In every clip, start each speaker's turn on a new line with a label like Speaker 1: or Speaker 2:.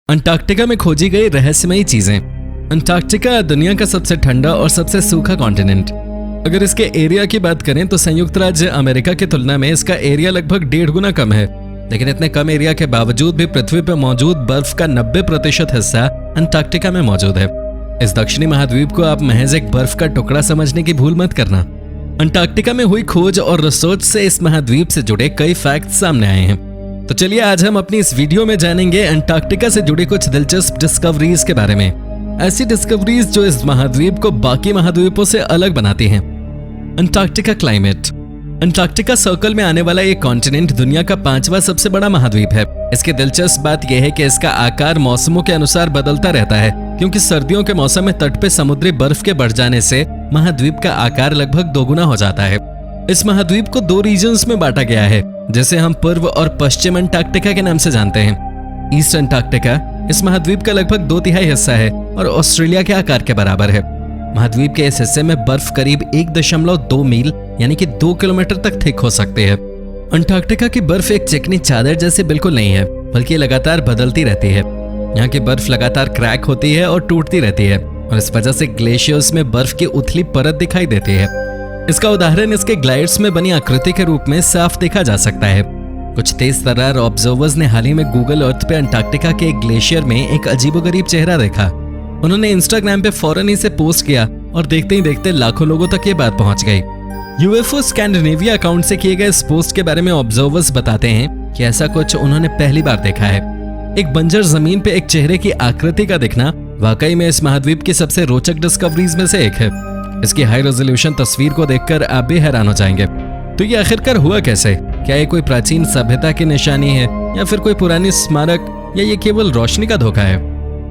Speaker 1: Antarctica में खोजी गई रहस्यमयी चीजें। अंटार्कटिका दुनिया का सबसे ठंडा और सबसे सूखा कॉन्टिनेंट। अगर इसके एरिया की बात करें तो संयुक्त राज्य अमेरिका की तुलना में इसका एरिया लगभग 1.5 गुना कम है। लेकिन इतने कम एरिया के बावजूद भी पृथ्वी पर मौजूद बर्फ का 90% हिस्सा अंटार्कटिका में मौजूद है। इस दक्षिणी महाद्वीप को आप महज एक बर्फ का टुकड़ा समझने की भूल मत करना। अंटार्कटिका में हुई खोज और रिसर्च से इस महाद्वीप से जुड़े कई फैक्ट्स सामने आए हैं। तो चलिए आज हम अपनी इस वीडियो में जानेंगे अंटार्कटिका से जुड़ी कुछ दिलचस्प डिस्कवरीज के बारे में। ऐसी डिस्कवरीज जो इस महाद्वीप को बाकी महाद्वीपों से अलग बनाती हैं। Antarctica climate. अंटार्कटिका सर्कल में आने वाला ये कॉन्टिनेंट दुनिया का 5वां सबसे बड़ा महाद्वीप है। इसकी दिलचस्प बात यह है कि इसका आकार मौसमों के अनुसार बदलता रहता है, क्योंकि सर्दियों के मौसम में तट पे समुद्री बर्फ के बढ़ जाने से महाद्वीप का आकार लगभग 2 गुना हो जाता है। इस महाद्वीप को 2 रीजन्स में बांटा गया है, जिसे हम पूर्व और पश्चिम अंटार्कटिका के नाम से जानते हैं। ईस्ट अंटार्कटिका इस महाद्वीप का लगभग 2/3 हिस्सा है और ऑस्ट्रेलिया के आकार के बराबर है। महाद्वीप के इस हिस्से में बर्फ करीब 1.2 मील यानी कि 2 किलोमीटर तक थिक हो सकती है। अंटार्कटिका की बर्फ एक चिकनी चादर जैसी बिल्कुल नहीं है, बल्कि लगातार बदलती रहती है। यहाँ की बर्फ लगातार क्रैक होती है और टूटती रहती है, और इस वजह से ग्लेशियर्स में बर्फ की उथली परत दिखाई देती है। इसका उदाहरण इसके ग्लाइड्स में बनी आकृति के रूप में साफ देखा जा सकता है। कुछ तेज तर्रार ऑब्जर्वर्स ने हाल ही में गूगल अर्थ पे अंटार्कटिका के एक ग्लेशियर में एक अजीबोगरीब चेहरा देखा। उन्होंने इंस्टाग्राम पे फौरन इसे पोस्ट किया और देखते ही देखते लाखों लोगों तक ये बात पहुंच गई। यूएफओ स्कैंडिनेविया अकाउंट से किए गए इस पोस्ट के बारे में ऑब्जर्वर्स बताते हैं कि ऐसा कुछ उन्होंने पहली बार देखा है। एक बंजर जमीन पे एक चेहरे की आकृति का दिखना वाकई में इस महाद्वीप की सबसे रोचक डिस्कवरीज में से एक है। इसकी हाई रेजोल्यूशन तस्वीर को देखकर आप भी हैरान हो जाएंगे। तो ये आखिरकार हुआ कैसे? क्या ये कोई प्राचीन सभ्यता की निशानी है या फिर कोई पुरानी स्मारक, या ये केवल रोशनी का धोखा है?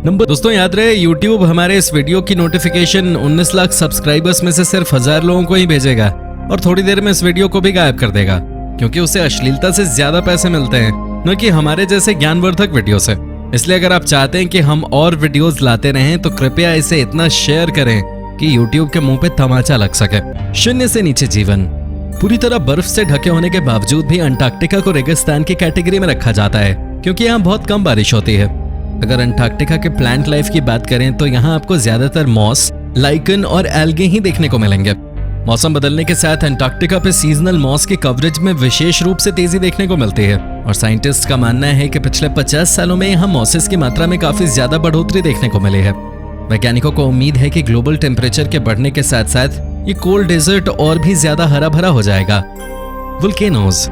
Speaker 1: दोस्तों याद रहे, YouTube हमारे इस वीडियो की नोटिफिकेशन 19 लाख सब्सक्राइबर्स में से सिर्फ 1000 लोगों को ही भेजेगा और थोड़ी देर में इस वीडियो को भी गायब कर देगा, क्योंकि उसे अश्लीलता से ज्यादा पैसे मिलते हैं, न कि हमारे जैसे ज्ञानवर्धक वीडियो से। इसलिए अगर आप चाहते हैं कि हम और वीडियोस लाते रहें तो कृपया इसे इतना शेयर करें कि YouTube के मुंह पे तमाचा लग सके। 0 से नीचे जीवन। पूरी तरह बर्फ से ढके होने के बावजूद भी अंटार्कटिका को रेगिस्तान की कैटेगरी में रखा जाता है, क्योंकि यहाँ बहुत कम बारिश होती है। अगर अंटार्कटिका के प्लांट लाइफ की बात करें तो यहाँ आपको ज्यादातर मॉस, लाइकन और एल्गे ही देखने को मिलेंगे। मौसम बदलने के साथ अंटार्कटिका पे सीजनल मॉस की कवरेज में विशेष रूप से तेजी देखने को मिलती है, और साइंटिस्ट का मानना है कि पिछले 50 सालों में यहाँ मॉसेस की मात्रा में काफी ज्यादा बढ़ोतरी देखने को मिली है। वैज्ञानिकों को उम्मीद है कि ग्लोबल टेम्परेचर के बढ़ने के साथ साथ ये कोल्ड डेजर्ट और भी ज्यादा हरा भरा हो जाएगा। वोल्केनोज।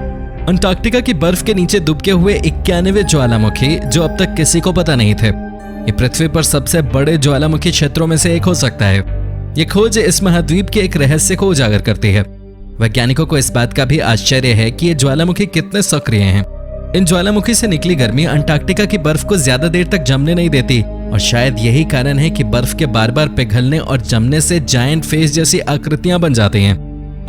Speaker 1: अंटार्कटिका की बर्फ के नीचे दुबके हुए 91 ज्वालामुखी जो अब तक किसी को पता नहीं थे। ये पृथ्वी पर सबसे बड़े ज्वालामुखी क्षेत्रों में से एक हो सकता है। ये खोज इस महाद्वीप के एक रहस्य को उजागर करती है। वैज्ञानिकों को इस बात का भी आश्चर्य है कि ये ज्वालामुखी कितने सक्रिय हैं। इन ज्वालामुखी से निकली गर्मी अंटार्कटिका की बर्फ को ज्यादा देर तक जमने नहीं देती, और शायद यही कारण है कि बर्फ के बार बार पिघलने और जमने से जायंट फेस जैसी आकृतियां बन जाती हैं।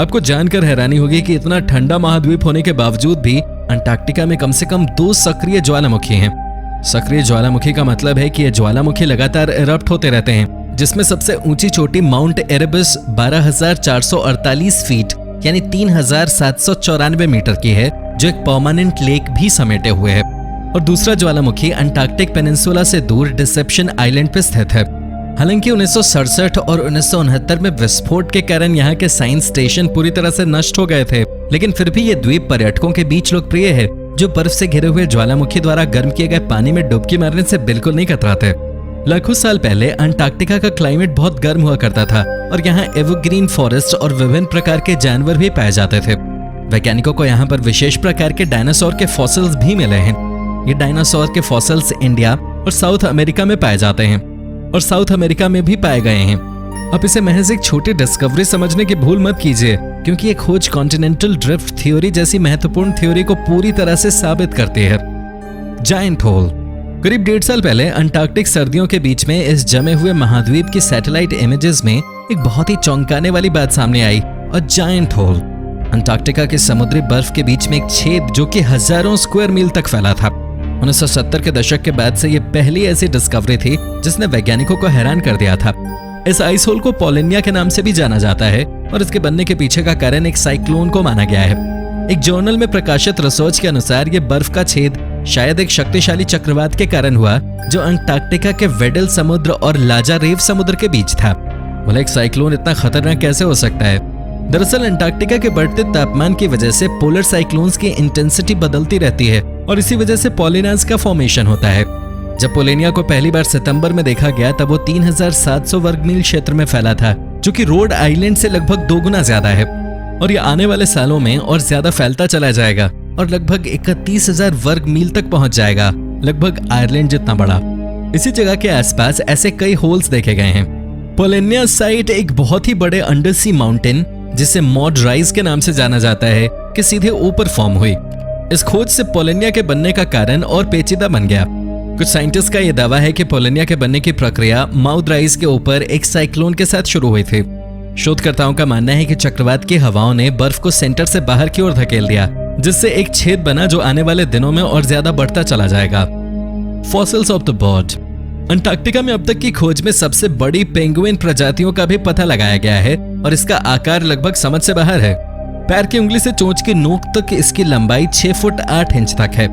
Speaker 1: आपको जानकर हैरानी होगी कि इतना ठंडा महाद्वीप होने के बावजूद भी अंटार्कटिका में कम से कम 2 सक्रिय ज्वालामुखी हैं। सक्रिय ज्वालामुखी का मतलब है कि ये ज्वालामुखी लगातार इरप्ट होते रहते हैं, जिसमें सबसे ऊंची चोटी माउंट एरेबस 12,448 फीट यानी 3,794 मीटर की है, जो एक परमानेंट लेक भी समेटे हुए है। और दूसरा ज्वालामुखी अंटार्कटिक पेनिनसुला से दूर डिसेप्शन आइलैंड पर स्थित है। हालांकि 1967 और 1969 में विस्फोट के कारण यहाँ के साइंस स्टेशन पूरी तरह से नष्ट हो गए थे, लेकिन फिर भी ये द्वीप पर्यटकों के बीच लोकप्रिय है, जो बर्फ से घिरे हुए ज्वालामुखी द्वारा गर्म किए गए पानी में डुबकी मारने से बिल्कुल नहीं कतराते। लाखों साल पहले अंटार्कटिका का क्लाइमेट बहुत गर्म हुआ करता था, और यहाँ एवरग्रीन फॉरेस्ट और विभिन्न प्रकार के जानवर भी पाए जाते थे। वैज्ञानिकों को यहाँ पर विशेष प्रकार के डायनासोर के फॉसिल्स भी मिले हैं। ये डायनासोर के फॉसिल्स इंडिया और साउथ अमेरिका में पाए जाते हैं, और साउथ अमेरिका में भी पाए गए हैं। अब इसे महज एक छोटी डिस्कवरी समझने की भूल मत कीजिए, क्योंकि ये खोज कॉन्टिनेंटल ड्रिफ्ट थ्योरी जैसी महत्वपूर्ण थ्योरी को पूरी तरह से साबित करती है। Giant hole. करीब 1.5 साल पहले अंटार्कटिक सर्दियों के बीच में इस जमे हुए महाद्वीप की सैटेलाइट इमेजेस में एक बहुत ही चौंकाने वाली बात सामने आई, और जायंट होल। अंटार्कटिका के समुद्री बर्फ के बीच में एक छेद जो कि हजारों स्क्वायर मील तक फैला था। 1970 के दशक के बाद से ये पहली ऐसी डिस्कवरी थी जिसने वैज्ञानिकों को हैरान कर दिया था। इस आइस होल को पोलिनिया के नाम से भी जाना जाता है, और इसके बनने के पीछे का कारण एक साइक्लोन को माना गया है। एक जर्नल में प्रकाशित रिसर्च के अनुसार ये बर्फ का छेद शायद एक शक्तिशाली चक्रवात के कारण हुआ जो अंटार्कटिका के वेडल समुद्र और लाजारेव समुद्र के बीच था। बोला एक साइक्लोन इतना खतरनाक कैसे हो सकता है? दरअसल अंटार्कटिका के बढ़ते तापमान की वजह से पोलर साइक्लोन्स की इंटेंसिटी बदलती रहती है और इसी वजह से पोलिनाज का फॉर्मेशन होता है। जब पोलेनिया को पहली बार सितंबर में देखा गया तब वो 3700 वर्ग मील क्षेत्र में फैला था, जो कि रोड आइलैंड से लगभग 2 गुना ज्यादा है और ये आने वाले सालों में और ज्यादा फैलता चला जाएगा और लगभग 31,000 वर्ग मील तक पहुंच जाएगा, लगभग आयरलैंड जितना बड़ा। इसी जगह के आसपास ऐसे कई होल्स देखे गए हैं। पोलेनिया साइट एक बहुत ही बड़े अंडरसी माउंटेन जिसे मॉड राइज के नाम से जाना जाता है कि सीधे ऊपर फॉर्म हुई। इस खोज से पोलेनिया के बनने का कारण और पेचीदा बन गया। कुछ साइंटिस्ट का यह दावा है कि पोलेनिया के बनने की प्रक्रिया माउथ राइज के ऊपर एक साइक्लोन के साथ शुरू हुई थी। शोधकर्ताओं का मानना है कि चक्रवात की हवाओं ने बर्फ को सेंटर से बाहर की ओर धकेल दिया, जिससे एक छेद बना जो आने वाले दिनों में और ज्यादा बढ़ता चला जाएगा। Fossils of the bird. Antarctica में अब तक की खोज में सबसे बड़ी पेंगुइन प्रजातियों का भी पता लगाया गया है और इसका आकार लगभग समझ से बाहर है। पैर की उंगली से चोंच की नोक तक इसकी लंबाई 6 फुट 8 इंच तक है।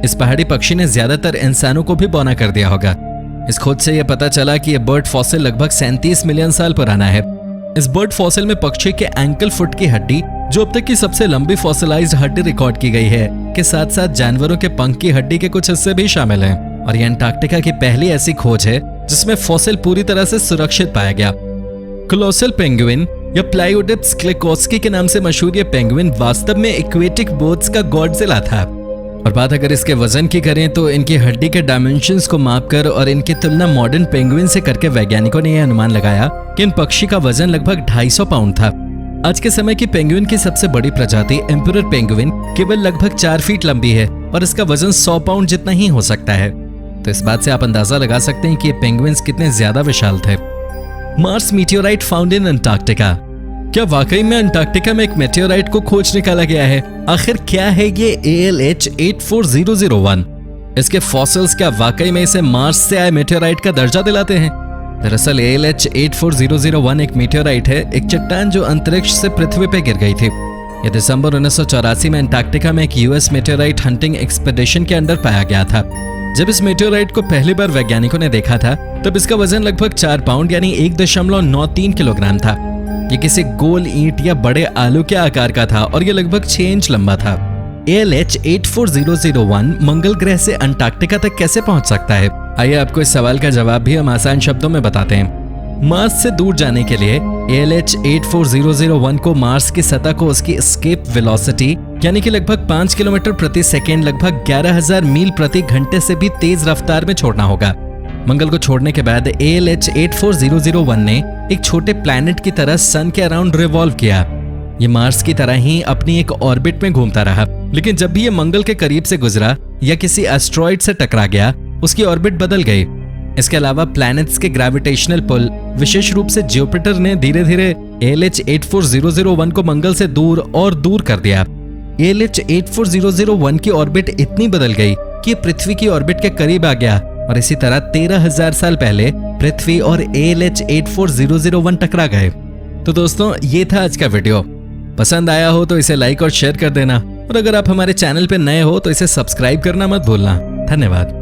Speaker 1: इस पहाड़ी पक्षी ने ज्यादातर इंसानों को भी बौना कर दिया होगा। इस खोज से यह पता चला कि यह बर्ड फॉसिल लगभग 37 मिलियन साल पुराना है। इस बर्ड फॉसिल में पक्षी के एंकल फुट की हड्डी, जो अब तक की सबसे लंबी फॉसिलाइज्ड हड्डी रिकॉर्ड की गई है, के साथ साथ जानवरों के पंख की हड्डी के कुछ हिस्से भी शामिल हैं। और यह अंटार्कटिका की पहली ऐसी खोज है जिसमें फॉसिल पूरी तरह से सुरक्षित पाया गया। कोलोसल पेंगुइन या प्लायोडिप्स क्लेकोस्की के नाम से मशहूर ये पेंगुइन वास्तव में एक्वेटिक बोट्स का गॉडजिला था। और बात अगर इसके वजन की करें तो इनकी हड्डी के डायमेंशंस को मापकर और इनकी तुलना मॉडर्न पेंगुइन से करके वैज्ञानिकों ने यह अनुमान लगाया कि इन पक्षी का वजन लगभग 250 पाउंड था। आज के समय की पेंगुइन की सबसे बड़ी प्रजाति एम्परर पेंगुइन केवल लगभग 4 फीट लंबी है और इसका वजन 100 पाउंड जितना ही हो सकता है। तो इस बात से आप अंदाजा लगा सकते हैं कि ये पेंगुइन्स कितने ज्यादा विशाल थे। Mars meteorite found in Antarctica. क्या वाकई में अंटार्कटिका में एक मेटेओराइट को खोज निकाला गया है? आखिर क्या है ये ALH 84001? इसके फॉसिल्स क्या वाकई में इसे मार्स से आए मेटेओराइट का दर्जा दिलाते हैं? दरअसल ALH 84001 एक मेटेओराइट है, एक चट्टान जो अंतरिक्ष से पृथ्वी पे गिर गई थी। यह दिसंबर 1984 में अंटार्कटिका में एक US मेटेओराइट हंटिंग एक्सपेडिशन के अंडर पाया गया था। जब इस मेटेओराइट को पहली बार वैज्ञानिकों ने देखा था तब इसका वजन लगभग 4 पाउंड यानी 1.93 किलोग्राम था। ये किसी गोल ईंट या बड़े आलू के आकार का था और ये लगभग 6 इंच लंबा था। ALH 84001 मंगल ग्रह से अंटार्कटिका तक कैसे पहुंच सकता है? आइए आपको इस सवाल का जवाब भी हम आसान शब्दों में बताते हैं। मार्स से दूर जाने के लिए ALH 84001 को मार्स की सतह को उसकी एस्केप वेलोसिटी यानी कि लगभग 5 किलोमीटर प्रति सेकेंड, लगभग 11,000 मील प्रति घंटे से भी तेज रफ्तार में छोड़ना होगा। मंगल को छोड़ने के बाद ALH 84001 ने एक छोटे प्लैनेट की तरह सन के अराउंड रिवॉल्व किया। ये मार्स की तरह ही अपनी एक ऑर्बिट में घूमता रहा, लेकिन जब भी ये मंगल के करीब से गुजरा या किसी एस्ट्रॉइड से टकरा गया, उसकी ऑर्बिट बदल गई। इसके अलावा प्लैनेट्स के ग्रेविटेशनल पुल, विशेष रूप से जुपिटर ने धीरे धीरे ALH 84001 को मंगल से दूर और दूर कर दिया। ALH 84001 की ऑर्बिट इतनी बदल गई कि पृथ्वी की ऑर्बिट के करीब आ गया और इसी तरह 13,000 साल पहले पृथ्वी और ALH 84001 टकरा गए। तो दोस्तों, ये था आज का वीडियो। पसंद आया हो तो इसे लाइक और शेयर कर देना और अगर आप हमारे चैनल पे नए हो तो इसे सब्सक्राइब करना मत भूलना। धन्यवाद।